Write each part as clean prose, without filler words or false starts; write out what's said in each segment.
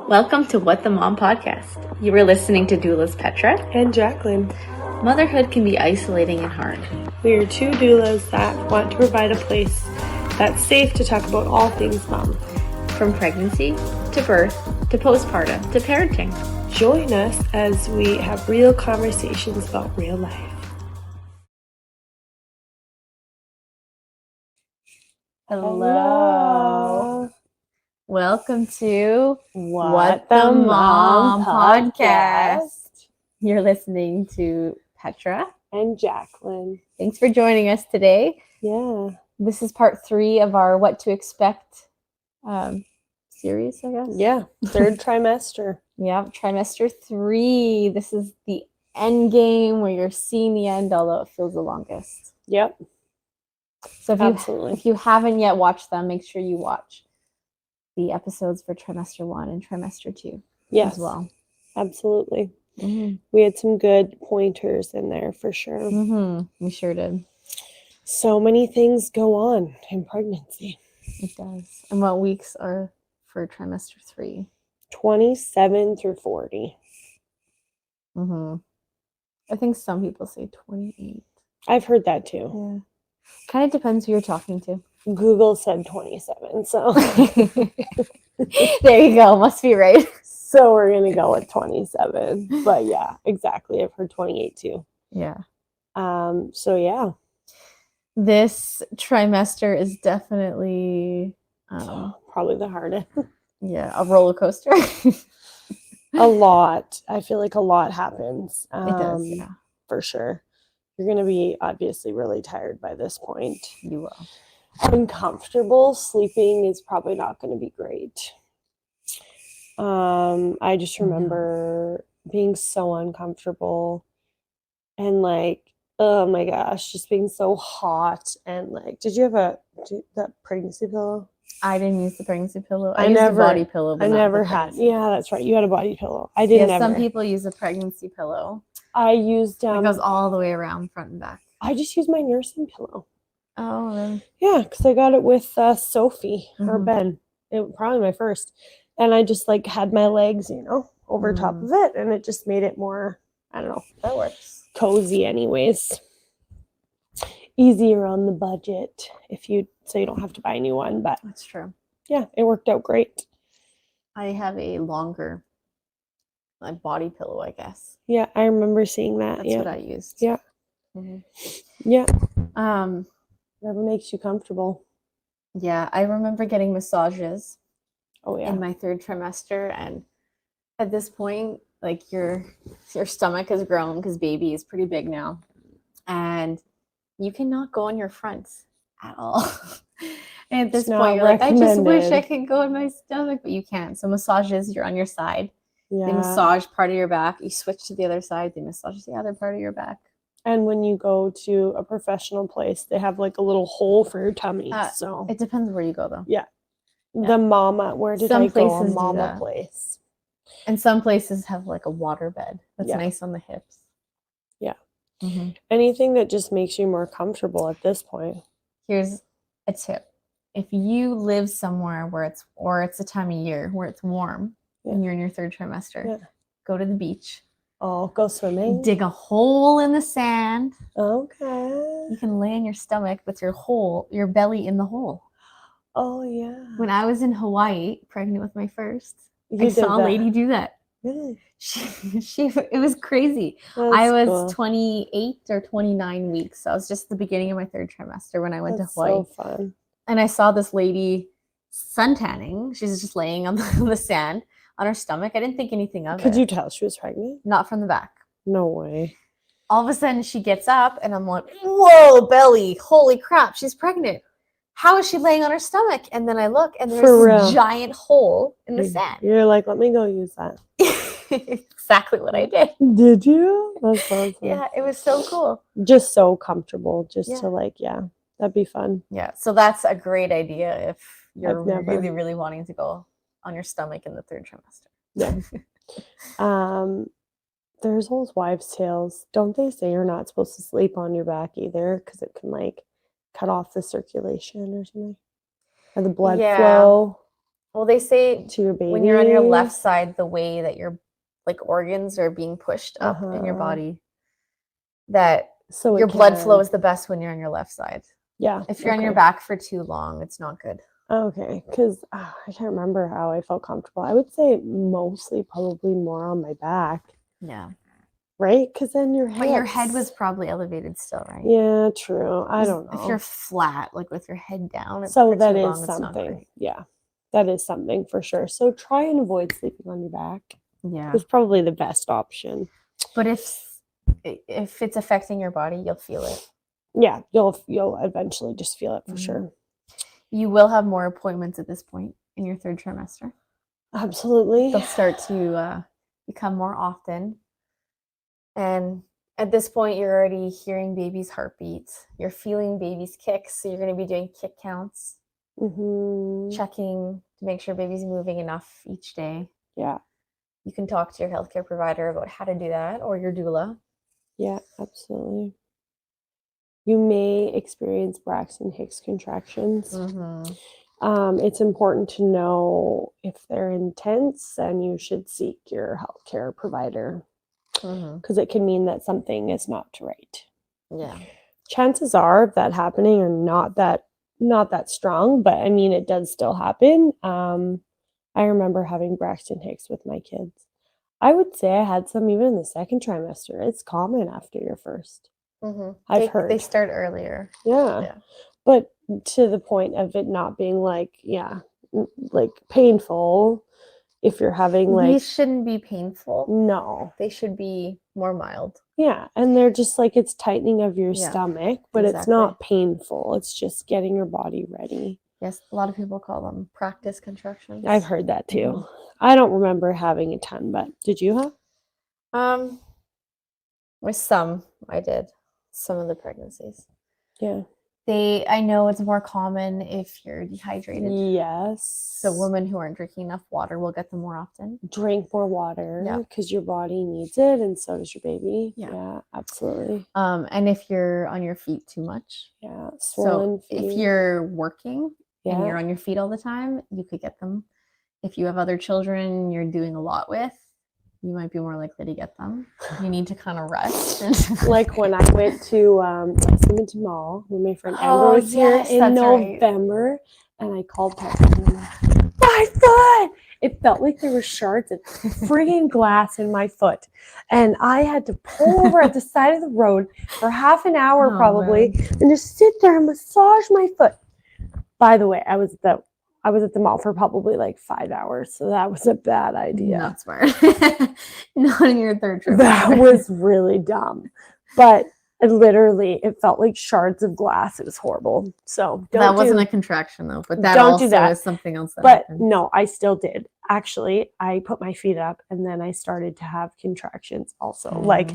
Welcome to What the Mom podcast. You are listening to Doulas Petra and Jacqueline. Motherhood can be isolating and hard. We are two doulas that want to provide a place that's safe to talk about all things mom. From pregnancy to birth to postpartum to parenting. Join us as we have real conversations about real life. Hello. Welcome to What the Mom podcast. You're listening to Petra and Jacqueline. Thanks for joining us today. Yeah. This is part 3 of our What to Expect series, I guess. Yeah. Third trimester. Yeah, trimester 3. This is the end game where you're seeing the end, although it feels the longest. Yep. So if you haven't yet watched them, make sure you watch the episodes for trimester 1 and trimester 2 as well. Absolutely. Mm-hmm. We had some good pointers in there for sure. Mm-hmm. We sure did. So many things go on in pregnancy. It does. And what weeks are for trimester 3? 27 through 40. Mm-hmm. I think some people say 28. I've heard that too. Yeah. Kind of depends who you're talking to. Google said 27, so there you go. Must be right. So we're going to go with 27. But yeah, exactly. I've heard 28 too. Yeah. So yeah. This trimester is definitely probably the hardest. Yeah, a roller coaster. A lot. I feel like a lot happens. It does, yeah. For sure. You're going to be obviously really tired by this point. You will. Uncomfortable. Sleeping is probably not going to be great. I just remember being so uncomfortable and like, oh my gosh, just being so hot. And like, did you have that pregnancy pillow? I didn't use the pregnancy pillow. I used a body pillow. I never had. Yeah, that's right. You had a body pillow. I didn't. Yeah, some people use a pregnancy pillow. I used it goes all the way around front and back. I just used my nursing pillow. Oh, really? Yeah, because I got it with Sophie or Ben. It probably my first, and I just like had my legs, over top of it, and it just made it more. I don't know. That works. Cozy, anyways. Easier on the budget so you don't have to buy a new one. But that's true. Yeah, it worked out great. I have a longer body pillow, I guess. Yeah, I remember seeing that. That's what I used. Yeah. Mm-hmm. Yeah. Whatever makes you comfortable. Yeah, I remember getting massages. Oh yeah. In my 3rd trimester, and at this point, like your stomach has grown because baby is pretty big now, and you cannot go on your fronts at all. And at this point, you're like, I just wish I could go on my stomach, but you can't. So massages, you're on your side. Yeah. They massage part of your back. You switch to the other side. They massage the other part of your back. And when you go to a professional place, they have like a little hole for your tummy. So it depends where you go, though. Yeah. The mama, where did I go? A mama place. And some places have like a water bed. That's nice on the hips. Yeah. Mm-hmm. Anything that just makes you more comfortable at this point. Here's a tip. If you live somewhere where it's a time of year where it's warm and you're in your 3rd trimester, go to the beach. Oh, go swimming. Dig a hole in the sand. Okay. You can lay on your stomach with your belly in the hole. Oh, yeah. When I was in Hawaii, pregnant with my first, I saw a lady do that. Really? It was crazy. I was 28 or 29 weeks. So I was just the beginning of my 3rd trimester when I went to Hawaii. So fun. And I saw this lady suntanning. She's just laying on the sand on her stomach. I didn't think anything of it. Could you tell she was pregnant? Not from the back. No way. All of a sudden, she gets up, and I'm like, whoa, belly. Holy crap, she's pregnant. How is she laying on her stomach? And then I look, and there's this giant hole in the sand. You're like, let me go use that. Exactly what I did. Did you? That's awesome. Yeah, it was so cool. Just so comfortable. Just to that'd be fun. Yeah, so that's a great idea if you're really, really wanting to go on your stomach in the 3rd trimester. Yeah. There's those wives' tales. Don't they say you're not supposed to sleep on your back either because it can cut off the circulation or something? Or the blood flow. Well, they say to your baby. when you're on your left side, the way that your like organs are being pushed up in your Uh-huh. body, that So your it blood flow can. is the best when you're on your left side. Yeah. If you're on your okay. back for too long, it's not good. Okay, because I can't remember how I felt comfortable. I would say mostly probably more on my back, Yeah. right? Because then your But your head hips- was probably elevated still, right? Yeah, true. I 'Cause don't if you're know. flat, like with your head down, So for that too is long, it's not something. great. Yeah, that is something for sure. So try and avoid sleeping on your back. Yeah. It's probably the best option. But if it's affecting your body, you'll feel it. Yeah, you'll eventually just feel it for Mhm. sure. You will have more appointments at this point in your third trimester. Absolutely. They'll start to become more often. And at this point, you're already hearing baby's heartbeats. You're feeling baby's kicks. So you're going to be doing kick counts, checking to make sure baby's moving enough each day. Yeah. You can talk to your healthcare provider about how to do that, or your doula. Yeah, absolutely. You may experience Braxton Hicks contractions. It's important to know if they're intense, and you should seek your healthcare provider because it can mean that something is not right. Yeah. Chances are of that happening are not that strong, but I mean it does still happen. I remember having Braxton Hicks with my kids. I would say I had some even in the second trimester. It's common after your first. I've heard They start earlier. Yeah. But to the point of it not being like painful if you're having like These shouldn't be painful. no. They should be more mild. Yeah, and they're just like it's tightening of your Yeah, stomach, but it's exactly. not painful. It's just getting your body ready. Yes, a lot of people call them practice contractions. I've heard that too. I don't remember having a ton, but did you have? With some, I did. Some of the pregnancies. Yeah. I know it's more common if you're dehydrated. Yes. So women who aren't drinking enough water will get them more often. Drink more water because your body needs it, and so does your baby. Yeah, absolutely. And if you're on your feet too much. Yeah, swollen feet. If you're working and you're on your feet all the time, you could get them. If you have other children you're doing a lot with, you might be more likely to get them. You need to kind of rest. Like when I went to Lexington Mall when my friend Amber was here in November, and I called Petra and I'm like, my foot! It felt like there were shards of friggin' glass in my foot. And I had to pull over at the side of the road for half an hour probably and just sit there and massage my foot. By the way, I was at the mall for probably like 5 hours, so that was a bad idea. Not smart. Not in your third trimester. That was really dumb. But it felt like shards of glass. It was horrible. So that wasn't a contraction though, but that don't also do that. is something else. But no, I still did. Actually, I put my feet up and then I started to have contractions also. Like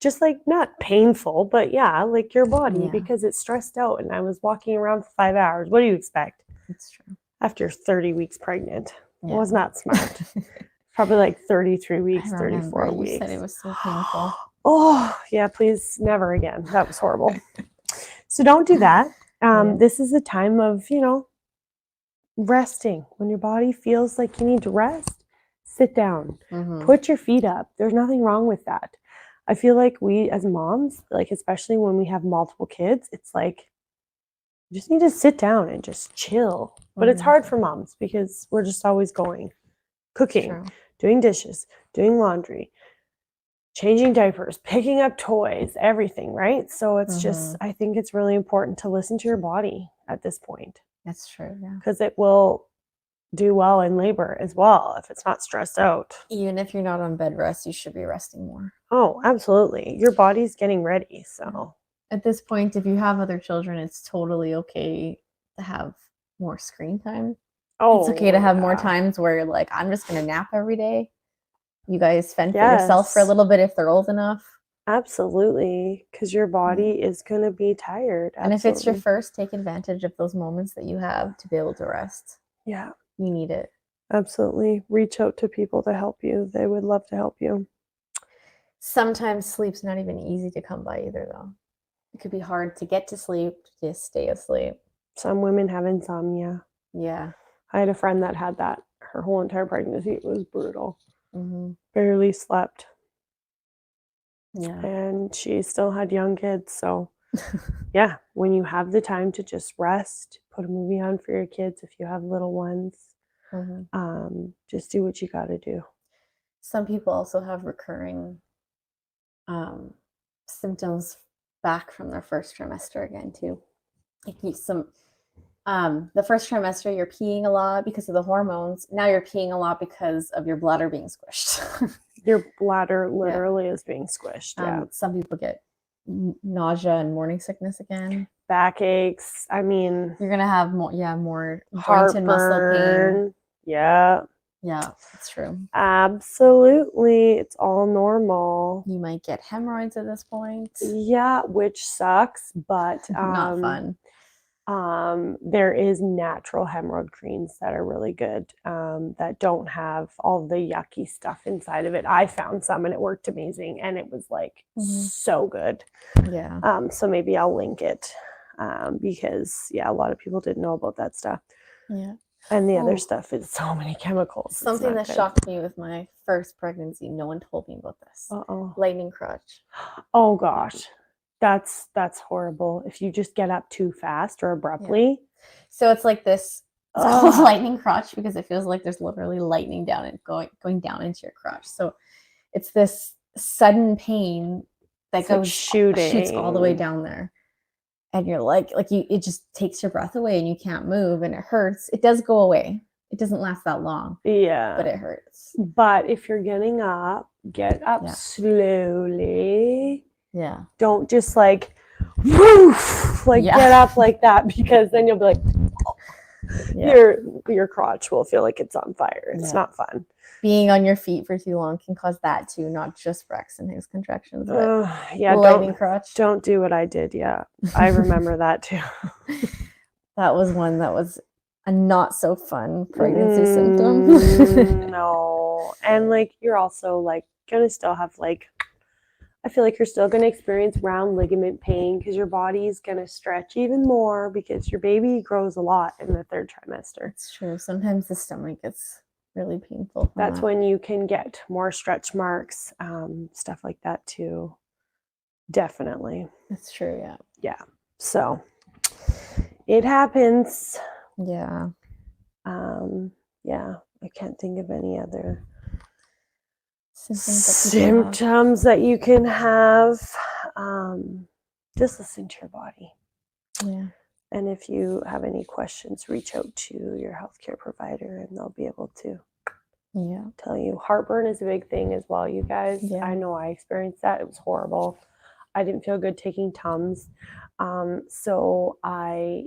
just like not painful, but yeah, like your body because it's stressed out. And I was walking around for 5 hours. What do you expect? It's true. After 30 weeks pregnant. It was not smart. Probably like 33 weeks, 34 weeks. You said it was so painful. Oh, yeah, please never again. That was horrible. So don't do that. This is a time of, resting. When your body feels like you need to rest, sit down. Put your feet up. There's nothing wrong with that. I feel like we as moms, like especially when we have multiple kids, it's like you just need to sit down and just chill. But it's hard for moms because we're just always going, cooking, doing dishes, doing laundry, changing diapers, picking up toys, everything, right? So it's just, I think it's really important to listen to your body at this point. That's true, yeah. Because it will do well in labor as well if it's not stressed out. Even if you're not on bed rest, you should be resting more. Oh, absolutely. Your body's getting ready, so. At this point, if you have other children, it's totally okay to have more screen time. Oh, it's okay to have more times where you're like, I'm just going to nap every day. You guys fend for yourself for a little bit if they're old enough. Absolutely, because your body is going to be tired. And if it's your first, take advantage of those moments that you have to be able to rest. Yeah. You need it. Absolutely. Reach out to people to help you. They would love to help you. Sometimes sleep's not even easy to come by either, though. It could be hard to get to sleep, to stay asleep. Some women have insomnia. Yeah. I had a friend that had that her whole entire pregnancy. It was brutal. Mm-hmm. Barely slept. Yeah. And she still had young kids. So, yeah, when you have the time to just rest, put a movie on for your kids if you have little ones, just do what you got to do. Some people also have recurring symptoms back from their first trimester again too. Like the first trimester you're peeing a lot because of the hormones. Now you're peeing a lot because of your bladder being squished. Your bladder literally is being squished. Yeah. Some people get nausea and morning sickness again. Backaches. I mean, you're gonna have more joint and muscle heartburn. pain. Yeah. Yeah, that's true. Absolutely. It's all normal. You might get hemorrhoids at this point. Yeah, which sucks, but not fun. There is natural hemorrhoid creams that are really good, that don't have all the yucky stuff inside of it. I found some and it worked amazing, and it was like so good. Yeah. So maybe I'll link it, because a lot of people didn't know about that stuff. Yeah. And the other stuff is so many chemicals. Something that shocked me with my first pregnancy. No one told me about this. Lightning crotch. Oh gosh. That's horrible. If you just get up too fast or abruptly. Yeah. So it's like this. It's called lightning crotch because it feels like there's literally lightning down and going down into your crotch. So it's this sudden pain that goes shoots all the way down there. And you're like it just takes your breath away and you can't move and it hurts. It does go away. It doesn't last that long. Yeah. But it hurts. But if you're getting up, get up slowly. Yeah. Don't just like get up like that, because then you'll be like, your crotch will feel like it's on fire. It's not fun. Being on your feet for too long can cause that too, not just Braxton Hicks contractions, but lightning crotch. Don't do what I did. Yeah, I remember that too. That was one that was a not so fun pregnancy symptom. No, and you're also gonna still have I feel like you're still gonna experience round ligament pain because your body's gonna stretch even more because your baby grows a lot in the third trimester. It's true. Sometimes the stomach gets really painful. That's when you can get more stretch marks, stuff like that too. Definitely. That's true. Yeah. Yeah. So it happens. Yeah. I can't think of any other symptoms that you can have. Just listen to your body. Yeah. And if you have any questions, reach out to your healthcare provider and they'll be able to tell you. Heartburn is a big thing as well, you guys. Yeah. I know I experienced that. It was horrible. I didn't feel good taking Tums. So I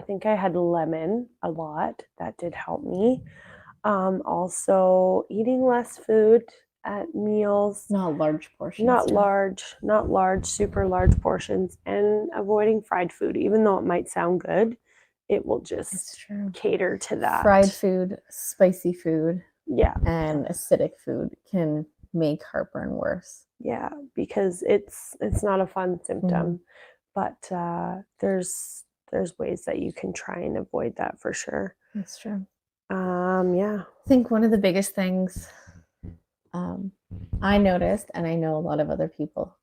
think I had lemon a lot. That did help me. Also eating less food at meals. Not large portions. Not large, super large portions, and avoiding fried food. Even though it might sound good, it will just cater to that. Fried food, spicy food, and acidic food can make heartburn worse. Yeah, because it's not a fun symptom, but there's ways that you can try and avoid that for sure. That's true. I think one of the biggest things I noticed, and I know a lot of other people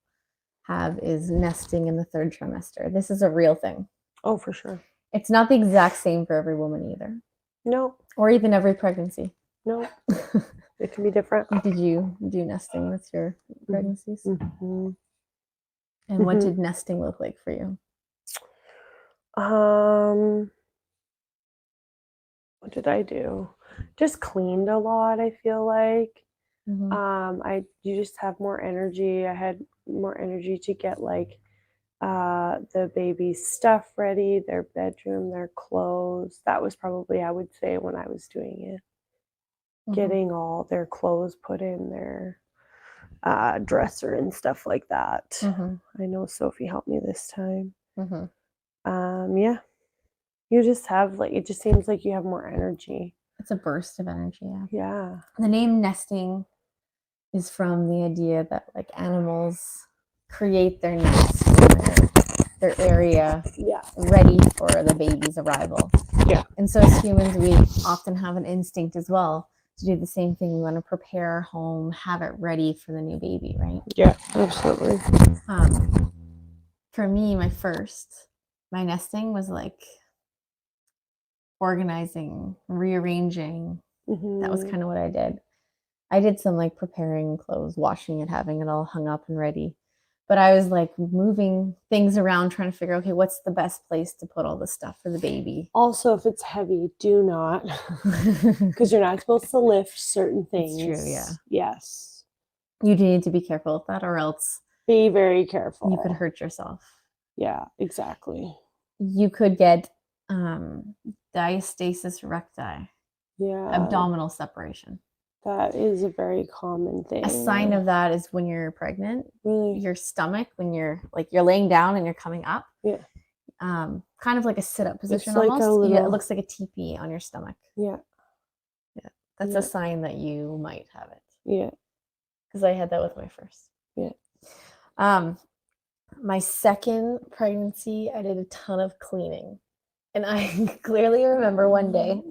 have, is nesting in the third trimester. This is a real thing. Oh, for sure. It's not the exact same for every woman either. No. Or even every pregnancy. No. It can be different. Did you do nesting with your pregnancies? Mm-hmm. And what did nesting look like for you? What did I do? Just cleaned a lot, I feel like. You just have more energy. I had more energy to get the baby's stuff ready, their bedroom, their clothes. That was probably, I would say, when I was doing it. Getting all their clothes put in their dresser and stuff like that. I know Sophie helped me this time. You just have it just seems like you have more energy. It's a burst of energy. Yeah. The name nesting is from the idea that animals create their nest, their area ready for the baby's arrival. Yeah. And so as humans, we often have an instinct as well to do the same thing. We want to prepare our home, have it ready for the new baby, right? Yeah, absolutely. For me, my nesting was like organizing, rearranging. That was kind of what I did. I did some like preparing clothes, washing it, having it all hung up and ready. But I was like moving things around, trying to figure, okay, what's the best place to put all this stuff for the baby? Also, if it's heavy, do not, because you're not supposed to lift certain things. It's true, yeah. Yes. You do need to be careful with that, or else Be very careful. you could hurt yourself. Yeah, exactly. You could get diastasis recti, Yeah. abdominal separation. That is a very common thing. A sign of that is when you're pregnant, Really? your stomach, when you're laying down and you're coming up. Yeah. Kind of like a sit-up position It's like almost. a little... It looks like a teepee on your stomach. Yeah. Yeah. That's a sign that you might have it. Yeah. Because I had that with my first. Yeah. My second pregnancy, I did a ton of cleaning. And I clearly remember one day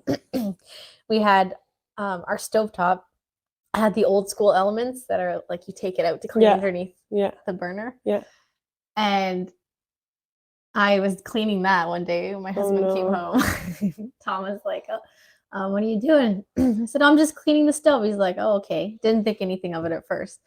we had our stovetop had the old school elements that are like you take it out to clean underneath the burner. Yeah. And I was cleaning that one day when my husband came home. Tom was like, what are you doing? I said, I'm just cleaning the stove. He's like, oh, okay. Didn't think anything of it at first.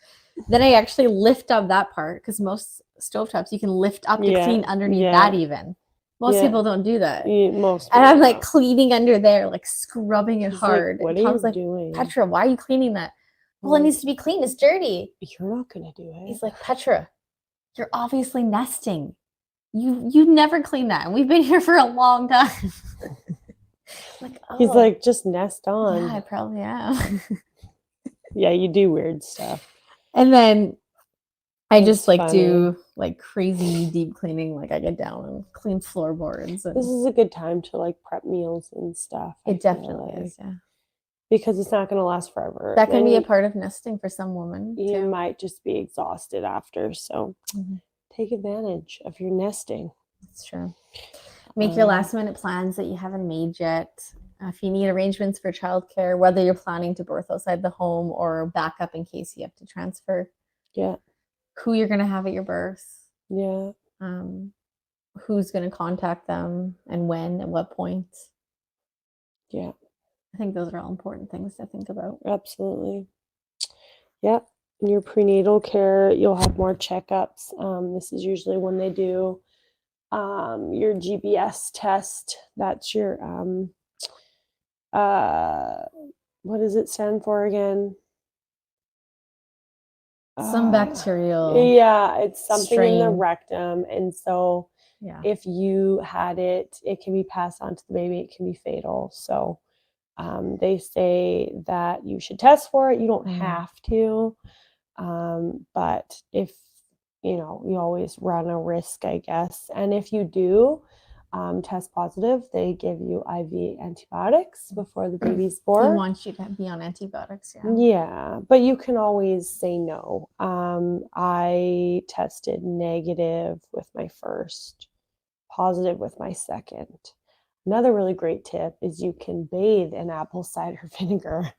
Then I actually lift up that part because most stovetops you can lift up to clean underneath that even. Most people don't do that. Most and I'm like cleaning under there, like scrubbing it hard. Like, what Tom's are you like, doing? Petra, why are you cleaning that? Well, it needs to be clean. It's dirty. You're not going to do it. He's like, Petra, you're obviously nesting. You never clean that. And we've been here for a long time. Like, oh. He's like, just nest on. Yeah, I probably am. Yeah, you do weird stuff. And then I just like do like crazy deep cleaning. Like I get down and clean floorboards. And this is a good time to like prep meals and stuff. It definitely is, yeah. Because it's not going to last forever. That can be a part of nesting for some women. You might just be exhausted after. So take advantage of your nesting. That's true. Make your last minute plans that you haven't made yet. If you need arrangements for childcare, whether you're planning to birth outside the home or backup in case you have to transfer. Yeah. Who you're going to have at your birth. Yeah. Who's going to contact them and when, at what point. Yeah. I think those are all important things to think about. Absolutely. Yeah. In your prenatal care, you'll have more checkups. This is usually when they do your GBS test. That's your what does it stand for again? Some bacterial. Yeah, it's something strain. in the rectum. And so if you had it, it can be passed on to the baby. It can be fatal. So they say that you should test for it. You don't have to. But if, you always run a risk, I guess. And if you do test positive, they give you IV antibiotics before the baby's born. They want you to be on antibiotics, Yeah, but you can always say no. I tested negative with my first, positive with my second. Another really great tip is you can bathe in apple cider vinegar.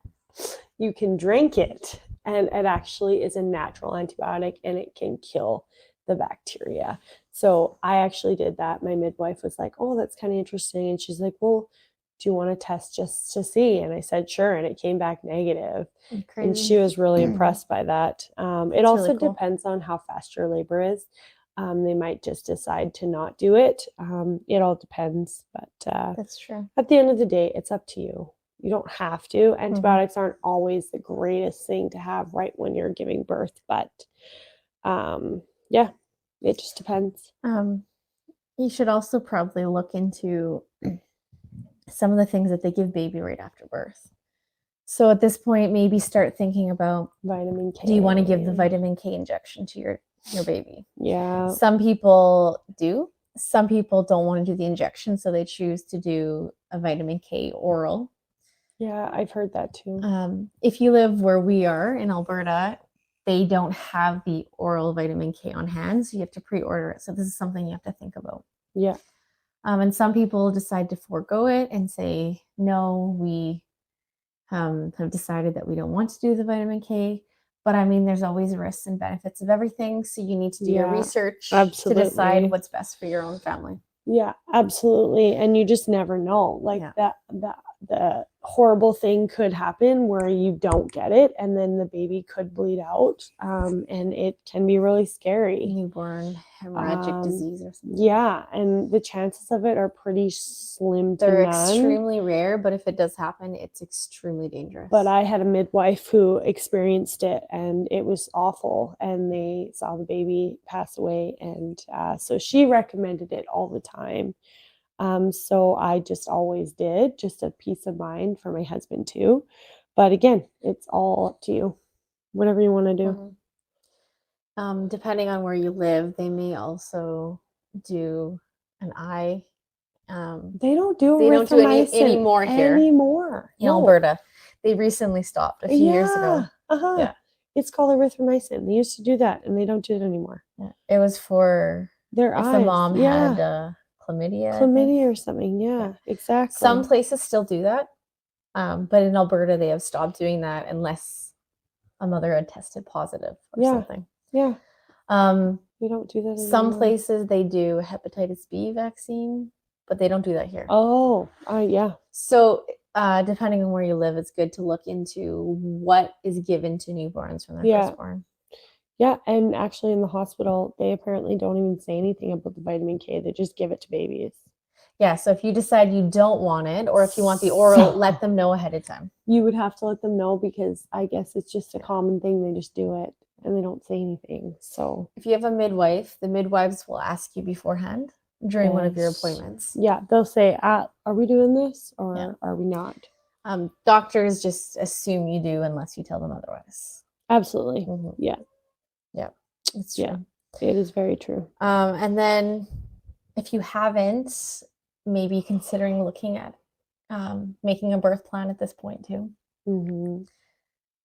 You can drink it, and it actually is a natural antibiotic, and it can kill the bacteria. So I actually did that. My midwife was like, oh, that's kind of interesting. And she's like, well, do you want to test just to see? And I said, sure. And it came back negative. And she was really impressed by that. It also really depends on how fast your labor is. They might just decide to not do it. It all depends. But that's true. At the end of the day, it's up to you. You don't have to. Antibiotics aren't always the greatest thing to have right when you're giving birth. But yeah, it just depends. You should also probably look into some of the things that they give baby right after birth. So at this point, maybe start thinking about vitamin K. Do you want to give the vitamin K injection to your baby? Yeah. Some people do. Some people don't want to do the injection, so they choose to do a vitamin K oral. Yeah, I've heard that too. If you live where we are in Alberta, they don't have the oral vitamin K on hand, so you have to pre-order it. So this is something you have to think about. Yeah. And some people decide to forego it and say, no, we have decided that we don't want to do the vitamin K. But I mean, there's always risks and benefits of everything. So you need to do your Yeah, research absolutely. to decide what's best for your own family. Yeah, absolutely. And you just never know. Like Yeah. the horrible thing could happen where you don't get it and then the baby could bleed out. And it can be really scary. Newborn hemorrhagic disease or something. Yeah, and the chances of it are pretty slim to They're none. extremely rare, but if it does happen, it's extremely dangerous. But I had a midwife who experienced it and it was awful. And they saw the baby pass away. And so she recommended it all the time. So I just always did, just a peace of mind for my husband too. But again, it's all up to you, whatever you want to do. Depending on where you live, they may also do an eye. They don't do They don't do any erythromycin anymore here anymore. in No. Alberta. They recently stopped a few years ago. Yeah. It's called erythromycin. They used to do that, and they don't do it anymore. Yeah. It was for their if eyes. the mom had chlamydia. Chlamydia or something. Yeah, exactly. Some places still do that, but in Alberta they have stopped doing that unless a mother had tested positive or something. Yeah. We don't do that anymore. Some places they do hepatitis B vaccine, but they don't do that here. Oh, yeah. So depending on where you live, it's good to look into what is given to newborns when they're firstborn. Yeah, and actually in the hospital, they apparently don't even say anything about the vitamin K. They just give it to babies. Yeah, so if you decide you don't want it, or if you want the oral, let them know ahead of time. You would have to let them know because I guess it's just a common thing. They just do it and they don't say anything. So if you have a midwife, the midwives will ask you beforehand during one of your appointments. Yeah, they'll say, are we doing this or are we not? Doctors just assume you do unless you tell them otherwise. Absolutely. Yeah. Yeah, it's true. Yeah, it is very true. And then if you haven't, maybe considering looking at making a birth plan at this point too.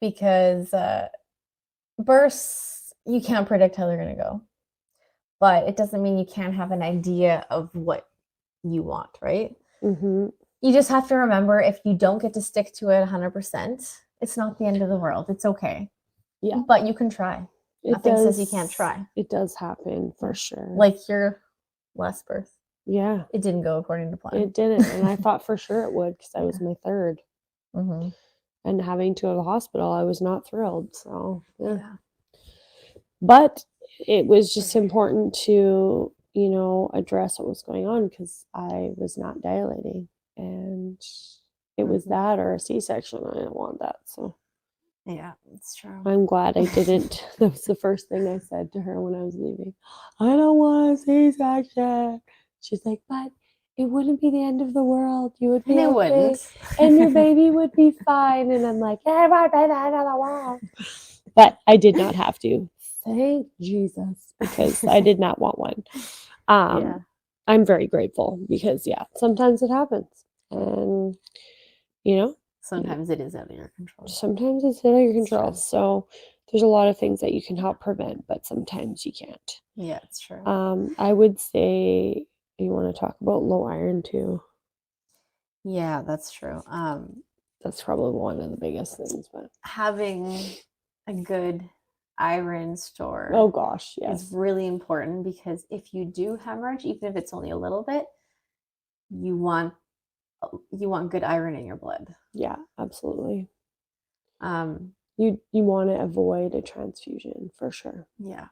Because births, you can't predict how they're going to go. But it doesn't mean you can't have an idea of what you want, right? You just have to remember, if you don't get to stick to it 100%, it's not the end of the world. It's okay. Yeah. But you can try. Nothing says you can't try. It does happen for sure. Like your last birth. Yeah. It didn't go according to plan. It didn't. And I thought for sure it would because I was my third. And having to go to the hospital, I was not thrilled. So, yeah. But it was just important to, address what was going on because I was not dilating. And it was that or a C-section. I didn't want that. So, yeah, it's true. I'm glad I didn't. That was the first thing I said to her when I was leaving. I don't want a C-section. She's like, but it wouldn't be the end of the world. You would be okay. Wouldn't. And your baby would be fine. And I'm like, it would be the end of the world. But I did not have to. Thank Jesus. Because I did not want one. I'm very grateful because, sometimes it happens. And, sometimes it is out of your control. Sometimes it's out of your control. So there's a lot of things that you can help prevent, but sometimes you can't. Yeah, it's true. I would say you want to talk about low iron too. Yeah, that's true. That's probably one of the biggest things. But having a good iron store, oh gosh, yes, is really important because if you do hemorrhage, even if it's only a little bit, you want good iron in your blood. Yeah, absolutely. You want to avoid a transfusion for sure. Yeah.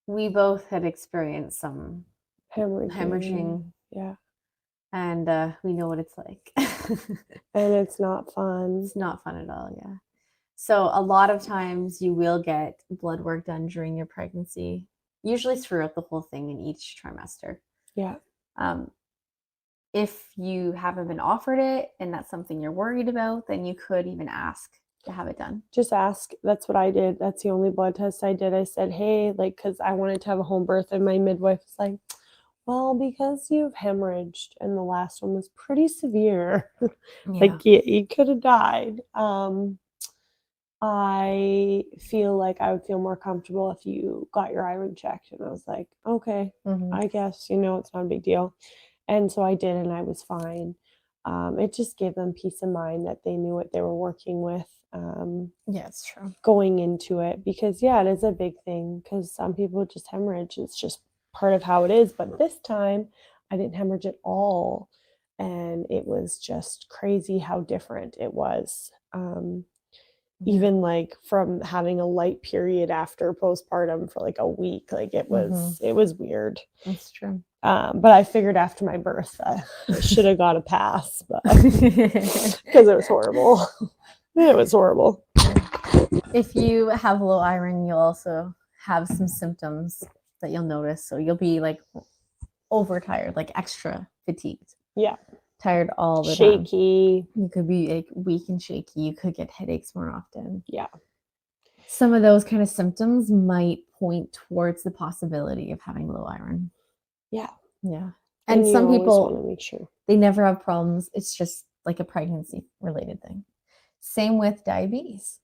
We both had experienced some hemorrhaging. Yeah. And we know what it's like. And it's not fun. It's not fun at all, yeah. So a lot of times you will get blood work done during your pregnancy, usually throughout the whole thing in each trimester. Yeah. If you haven't been offered it and that's something you're worried about, then you could even ask to have it done. Just ask. That's what I did. That's the only blood test I did. I said, hey, because I wanted to have a home birth, and my midwife was like, well, because you've hemorrhaged and the last one was pretty severe, you could have died. I feel like I would feel more comfortable if you got your iron checked. And I was like, okay, I guess, it's not a big deal. And so I did, and I was fine. It just gave them peace of mind that they knew what they were working with Yeah, it's true. going into it. Because, yeah, it is a big thing because some people just hemorrhage. It's just part of how it is. But this time, I didn't hemorrhage at all. And it was just crazy how different it was. Even like from having a light period after postpartum for like a week, like it was weird. That's true. But I figured after my birth I should have got a pass, but because it was horrible. It was horrible. If you have low iron, you'll also have some symptoms that you'll notice. So you'll be like overtired, like extra fatigued. Yeah. Tired all the time. Shaky. You could be like weak and shaky. You could get headaches more often. Yeah. Some of those kind of symptoms might point towards the possibility of having low iron. Yeah. Yeah. And some you people want to make sure they never have problems. It's just like a pregnancy related thing. Same with diabetes.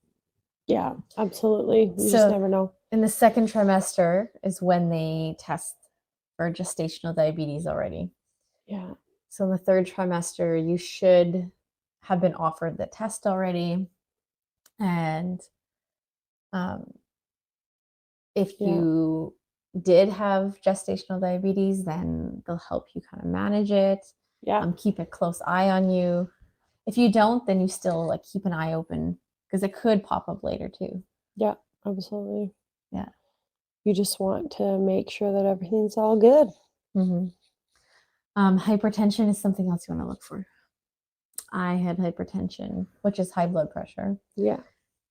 Yeah, absolutely. You So- just never know. In the second trimester is when they test for gestational diabetes already. Yeah. So in the third trimester, you should have been offered the test already. And if you did have gestational diabetes, then they'll help you kind of manage it. Yeah. Keep a close eye on you. If you don't, then you still like keep an eye open because it could pop up later too. Yeah, absolutely. Yeah. You just want to make sure that everything's all good. Hypertension is something else you want to look for. I had hypertension, which is high blood pressure. Yeah.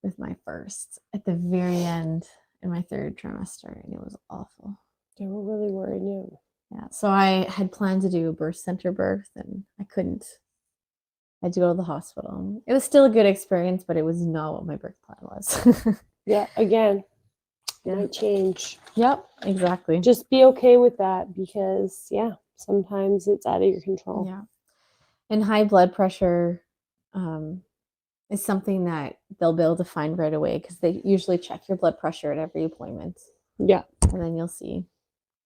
With my first at the very end in my third trimester, and it was awful. They were really worried you. Yeah. So I had planned to do a birth center birth, and I couldn't. I had to go to the hospital. It was still a good experience, but it was not what my birth plan was. Yeah. Again, it might change. Yep. Exactly. Just be okay with that because, sometimes it's out of your control. Yeah. And high blood pressure is something that they'll be able to find right away because they usually check your blood pressure at every appointment. Yeah. And then you'll see.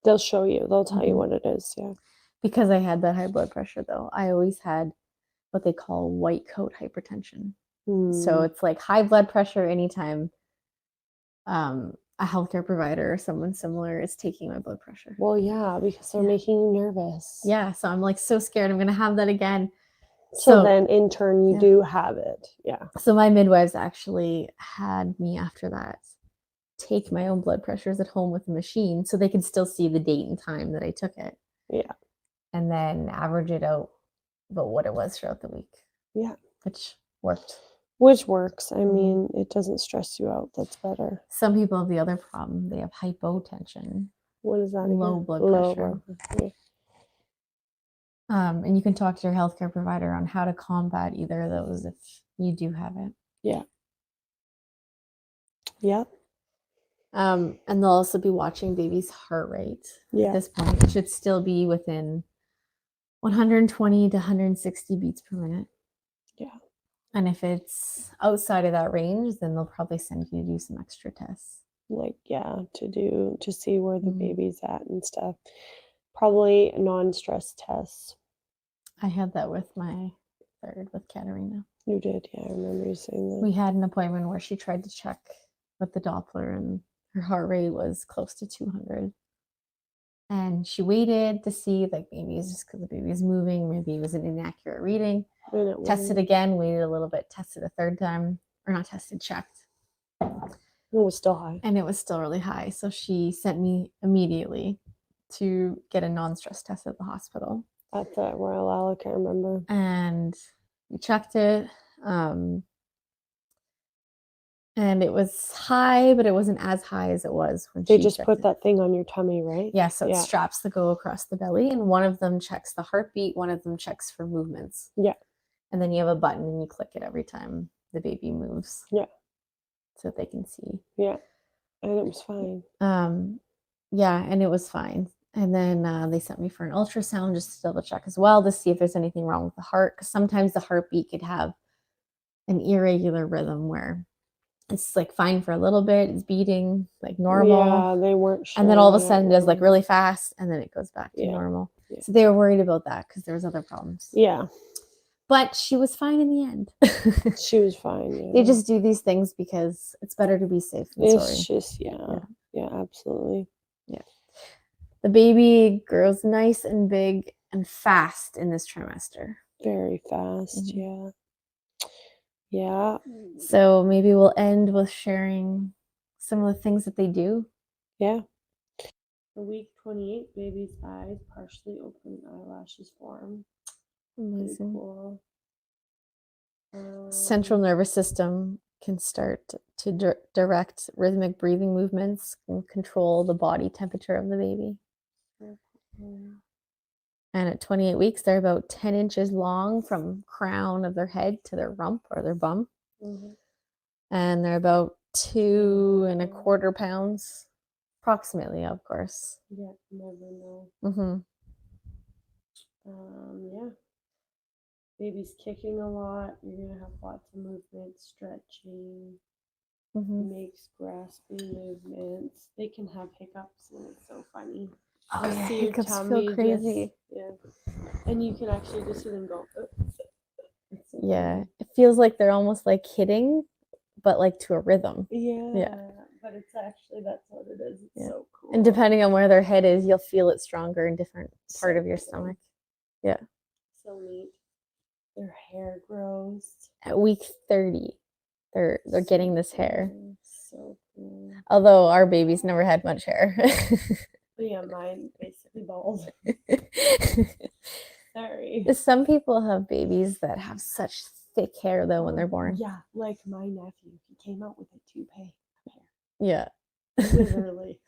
They'll show you. They'll tell you what it is. Yeah. Because I had that high blood pressure, though, I always had what they call white coat hypertension. So it's like high blood pressure anytime a healthcare provider or someone similar is taking my blood pressure. Well, yeah, because they're making you nervous. Yeah. So I'm like so scared I'm going to have that again. So then in turn, you do have it. Yeah. So my midwives actually had me after that take my own blood pressures at home with a machine so they could still see the date and time that I took it. Yeah. And then average it out about what it was throughout the week. Yeah. Which worked. Which works. I mean, it doesn't stress you out. That's better. Some people have the other problem. They have hypotension. What is that? Low again? blood pressure. Yeah. And you can talk to your healthcare provider on how to combat either of those if you do have it. Yeah. Yeah. And they'll also be watching baby's heart rate. Yeah. At this point, it should still be within 120 to 160 beats per minute. Yeah. And if it's outside of that range, then they'll probably send you to do some extra tests. Like, to see where the baby's at and stuff. Probably non-stress tests. I had that with my third, with Katerina. You did, yeah. I remember you saying that. We had an appointment where she tried to check with the Doppler, and her heart rate was close to 200. And she waited to see, like, maybe it's just because the baby is moving. Maybe it was an inaccurate reading. Tested again, waited a little bit, tested a third time. Or not tested, checked. It was still high. And it was still really high. So she sent me immediately to get a non-stress test at the hospital. At the Royal Alec, I remember. And we checked it. And it was high, but it wasn't as high as it was when they just put that thing on your tummy, right? Yeah, so it's straps that go across the belly, and one of them checks the heartbeat, one of them checks for movements. Yeah. And then you have a button and you click it every time the baby moves. Yeah. So that they can see. Yeah. And it was fine. Yeah, and it was fine. And then they sent me for an ultrasound just to double check as well to see if there's anything wrong with the heart. Because sometimes the heartbeat could have an irregular rhythm where It's like fine for a little bit, it's beating like normal. Yeah, they weren't sure. And then all of a what it sudden it does like was. really fast and then it goes back to Yeah. normal. Yeah. So they were worried about that because there was other problems. Yeah, But she was fine in the end. she was fine. Yeah. They just do these things because it's better to be safe than sorry. It's just yeah, absolutely. The baby grows nice and big and fast in this trimester. Very fast. Mhm. Yeah. So maybe we'll end with sharing some of the things that they do. Yeah. For week 28, baby's eyes partially open, eyelashes form. Pretty Amazing. cool. Central nervous system can start to direct rhythmic breathing movements and control the body temperature of the baby. And at 28 weeks, they're about 10 inches long from crown of their head to their rump or their bum. Mm-hmm. And they're about 2.25 pounds, approximately, of course. Yeah, never know. Mm-hmm. Yeah. Baby's kicking a lot. You're gonna have lots of movement, stretching. Mm-hmm. Makes grasping movements. They can have hiccups, and it's so funny. Oh, You yeah, see your hiccups tummy feel crazy. and you can actually just see them go. So Yeah, funny. it feels like they're almost like hitting, but like to a rhythm. Yeah, but it's actually, that's what it is. It's so cool. And depending on where their head is, you'll feel it stronger in different part So of your cool. stomach. Yeah. So neat. Their hair grows. At week 30, they're getting this hair. So cool. Although our babies never had much hair. But yeah, mine basically bald. Sorry. Some people have babies that have such thick hair though when they're born. Yeah, like my nephew. He came out with a toupee of hair. Yeah. Literally.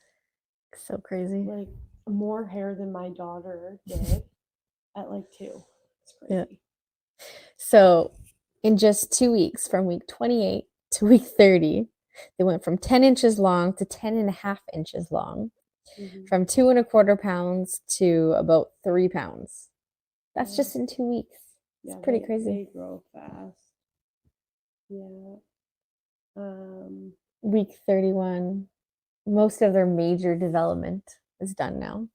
So crazy. Like more hair than my daughter did at like 2. It's crazy. Yeah. So in just 2 weeks, from week 28 to week 30, they went from 10 inches long to 10.5 inches long, from 2.25 pounds to about 3 pounds. That's just in 2 weeks. It's pretty crazy. They grow fast. Yeah. Week 31, most of their major development is done now.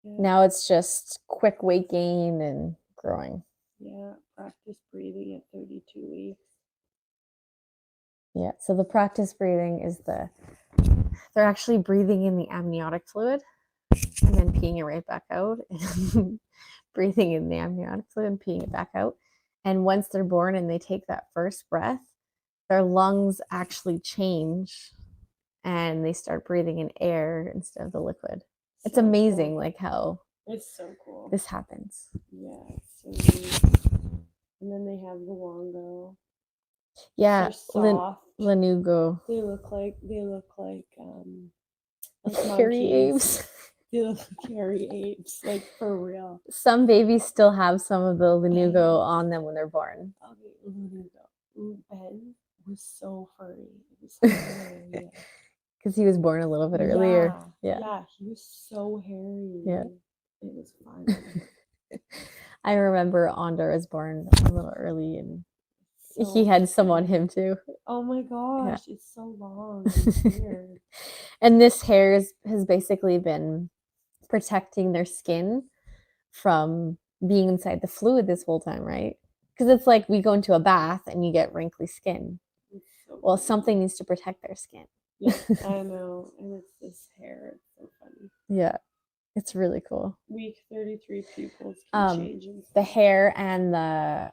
Yeah. Now it's just quick weight gain and growing. Yeah, practice breathing at 32 weeks. Yeah, so the practice breathing is they're actually breathing in the amniotic fluid and then peeing it right back out. Breathing in the amniotic fluid and peeing it back out. And once they're born and they take that first breath, their lungs actually change and they start breathing in air instead of the liquid. It's amazing, like how it's so cool. This happens. Yeah, it's so neat. And then they have the Wongo. Yeah, soft. Lanugo. They look like hairy apes. They look like hairy apes, like for real. Some babies still have some of the Lanugo on them when they're born. Okay, Lanugo. Ben was so furry. It was hilarious. Because he was born a little bit earlier. Yeah, he was so hairy. Yeah. It was fun. I remember Ondar was born a little early and he had some on him too. Oh my gosh, it's so long. It's weird. And this hair has basically been protecting their skin from being inside the fluid this whole time, right? Because it's like we go into a bath and you get wrinkly skin. Well, something needs to protect their skin. Yeah, I know. And it's this hair. It's so funny. Yeah, it's really cool. Week 33 pupils can change. The hair and the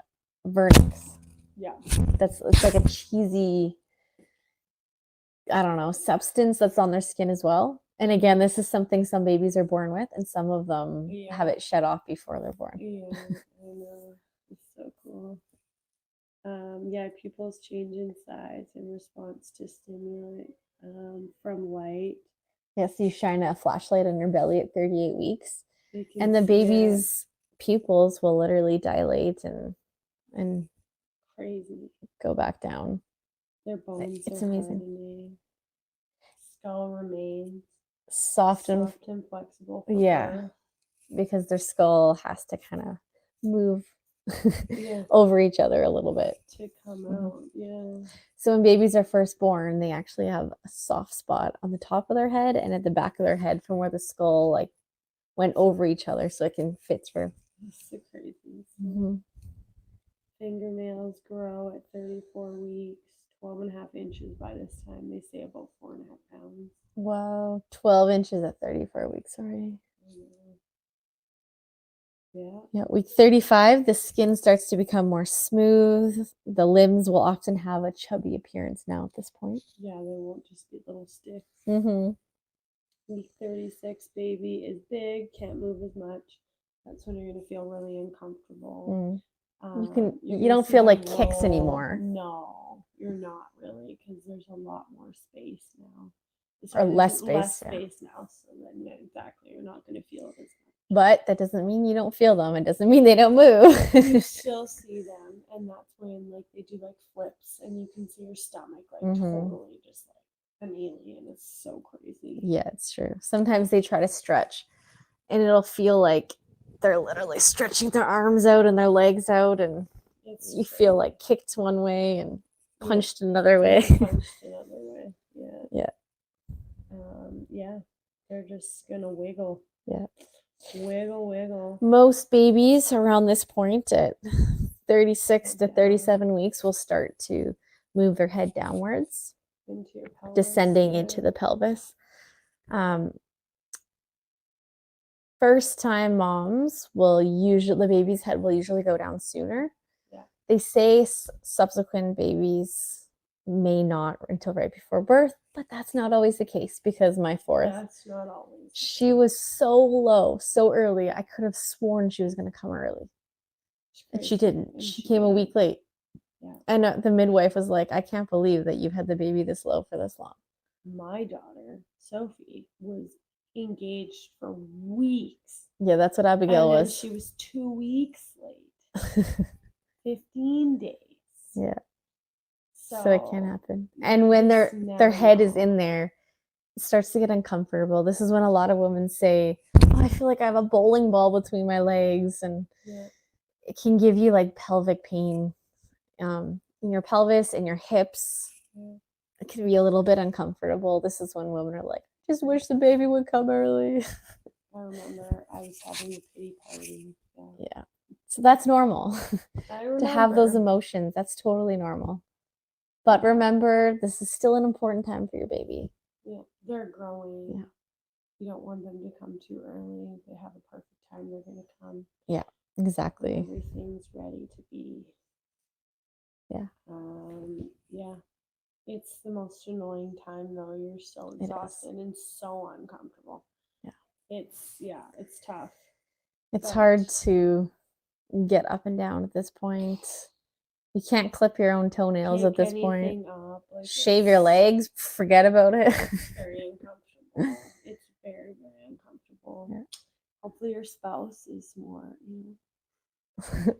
vernix. Yeah. It's like a cheesy, I don't know, substance that's on their skin as well. And again, this is something some babies are born with, and some of them have it shed off before they're born. Yeah, I know. It's so cool. Pupils change in size in response to stimuli from light. Yes, you shine a flashlight on your belly at 38 weeks, and the baby's pupils will literally dilate and crazy go back down. Their bones it's are amazing. hardening. Skull remains soft and flexible. Because their skull has to kind of move over each other a little bit to come out. Yeah. So when babies are first born, they actually have a soft spot on the top of their head and at the back of their head from where the skull like went over each other so it can fit through. That's the craziest. Mhm. Fingernails grow at 34 weeks, 12 and a half inches by this time. They say about 4.5 pounds. Wow, 12 inches at 34 weeks already. Yeah. Yeah, week 35, the skin starts to become more smooth. The limbs will often have a chubby appearance now at this point. Yeah, they won't just be little sticks. Mm-hmm. Week 36, baby is big, can't move as much. That's when you're going to feel really uncomfortable. You don't feel like kicks anymore. No, you're not really, because there's a lot more space now. Or less space. Less space now, so then exactly, you're not going to feel it as much. But that doesn't mean you don't feel them. It doesn't mean they don't move. You still see them, and that's when like they do like flips, and you can see your stomach like totally just like an alien. It's so crazy. Yeah, it's true. Sometimes they try to stretch, and it'll feel like they're literally stretching their arms out and their legs out, and you feel like kicked one way and punched another way. Yeah. Yeah. They're just gonna wiggle. Yeah. Wiggle. Most babies around this point at 36 to 37 weeks will start to move their head downwards, into your pelvis, descending into the pelvis. First time moms the baby's head will usually go down sooner. Yeah. They say subsequent babies may not until right before birth, but that's not always the case because my fourth, that's not always. She was so low, so early. I could have sworn she was going to come early. And she didn't. She came a week late. Yeah. And the midwife was like, I can't believe that you've had the baby this low for this long. My daughter, Sophie, was engaged for weeks. Yeah, that's what Abigail was. She was 2 weeks late. 15 days. Yeah. So it can happen. And when their head is in there, it starts to get uncomfortable. This is when a lot of women say, oh, I feel like I have a bowling ball between my legs. And it can give you like pelvic pain in your pelvis and your hips. It can be a little bit uncomfortable. This is when women are like, just wish the baby would come early. I remember I was having a pity party. Yeah. So that's normal to have those emotions. That's totally normal. But remember, this is still an important time for your baby. Yeah, they're growing. Yeah. You don't want them to come too early. They have a perfect time they're going to come. Yeah, exactly. Everything's ready to be. Yeah. Yeah. It's the most annoying time though. You're so exhausted and so uncomfortable. Yeah. It's tough. It's hard to get up and down at this point. You can't clip your own toenails at this point. Shave your legs, forget about it. It's very uncomfortable. It's very, very uncomfortable. Yeah. Hopefully your spouse is more,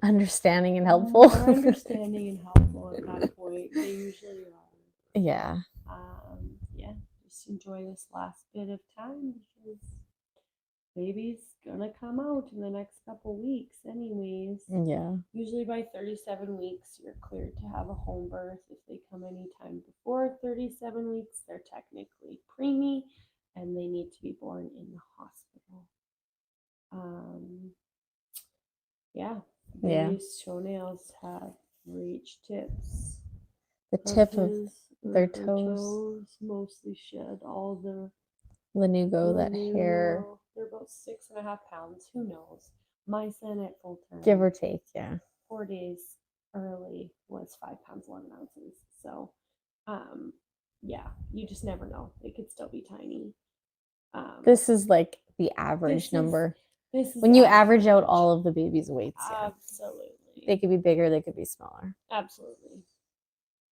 understanding and helpful. More understanding and helpful at that point. They usually are. Yeah. Just enjoy this last bit of time because baby's gonna come out in the next couple weeks anyways. Yeah. Usually by 37 weeks you're cleared to have a home birth. If they come anytime before 37 weeks, they're technically preemie and they need to be born in the hospital. Baby's toenails have reached tips. The tip of their toes mostly shed all the lanugo, that hair. They're about 6.5 pounds. Who knows? My son at full term, give or take, 4 days early was 5 pounds 11 ounces. So, you just never know. It could still be tiny. This is like the average number. When you average out all of the baby's weights, absolutely, they could be bigger, they could be smaller. Absolutely.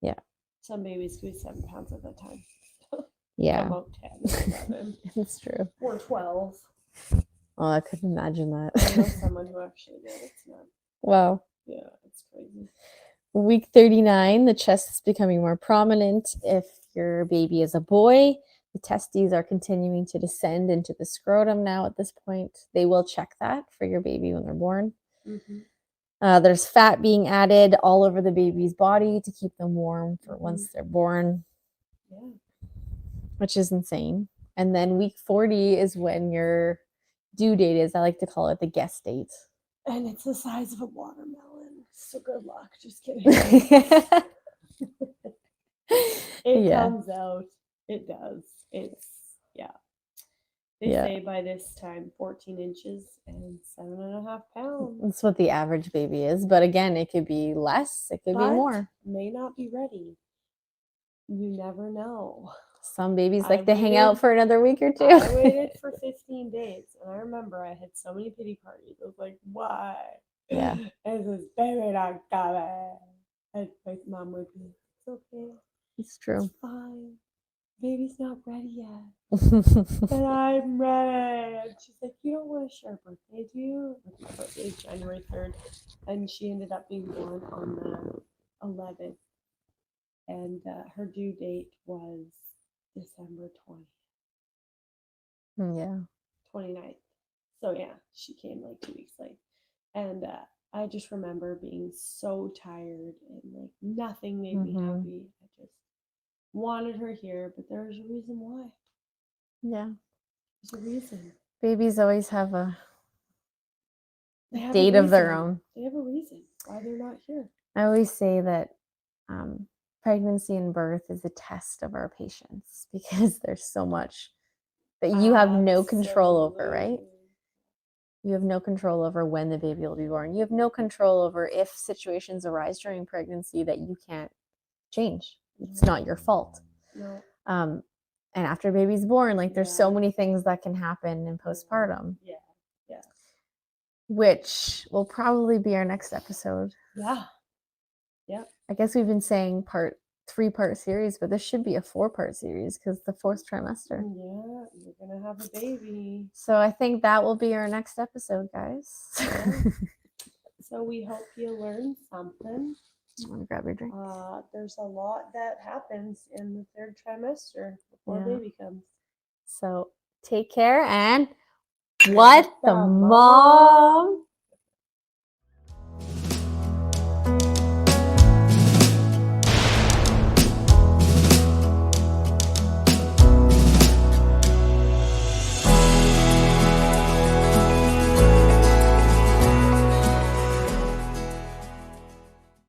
Yeah. Some babies could be 7 pounds at that time. Yeah. About 10, 11. It's true. Or 12. Oh, I couldn't imagine that. I know someone who actually did. It's not. Wow. Yeah, it's crazy. Week 39, the chest is becoming more prominent. If your baby is a boy, the testes are continuing to descend into the scrotum now at this point. They will check that for your baby when they're born. Mm-hmm. There's fat being added all over the baby's body to keep them warm for once they're born, Yeah. which is insane. And then week 40 is when your due date is. I like to call it the guest date. And it's the size of a watermelon. So good luck. Just kidding. It comes out. It does. It's, yeah. They say by this time 14 inches and 7.5 pounds. That's what the average baby is. But again, it could be less, it could be more. May not be ready. You never know. Some babies like to hang out for another week or two. I waited for 15 days. And I remember I had so many pity parties. I was like, why? Yeah. Is this baby not coming? And my mom would be, it's okay. It's true. It's fine. Baby's not ready yet. And I'm ready. And she's like, you don't want to share a birthday, do you? My birthday is January 3rd. And she ended up being born on the 11th. And her due date was December 20th. Yeah. 29th. So yeah, she came like 2 weeks late. And I just remember being so tired and like nothing made me happy. I just wanted her here, but there's a reason why. Yeah. There's a reason. Babies always have a date of their own. They have a reason why they're not here. I always say that pregnancy and birth is a test of our patience because there's so much that you have no control over, right? You have no control over when the baby will be born. You have no control over if situations arise during pregnancy that you can't change. It's not your fault. No. And after baby's born, like there's so many things that can happen in postpartum. Yeah. Yeah. Which will probably be our next episode. Yeah. Yeah. I guess we've been saying 3-part series, but this should be a 4-part series because the 4th trimester. Yeah, you're gonna have a baby. So I think that will be our next episode, guys. Yeah. So we hope you learned something. I'm gonna grab your drink. There's a lot that happens in the 3rd trimester before baby comes. So take care and what the mom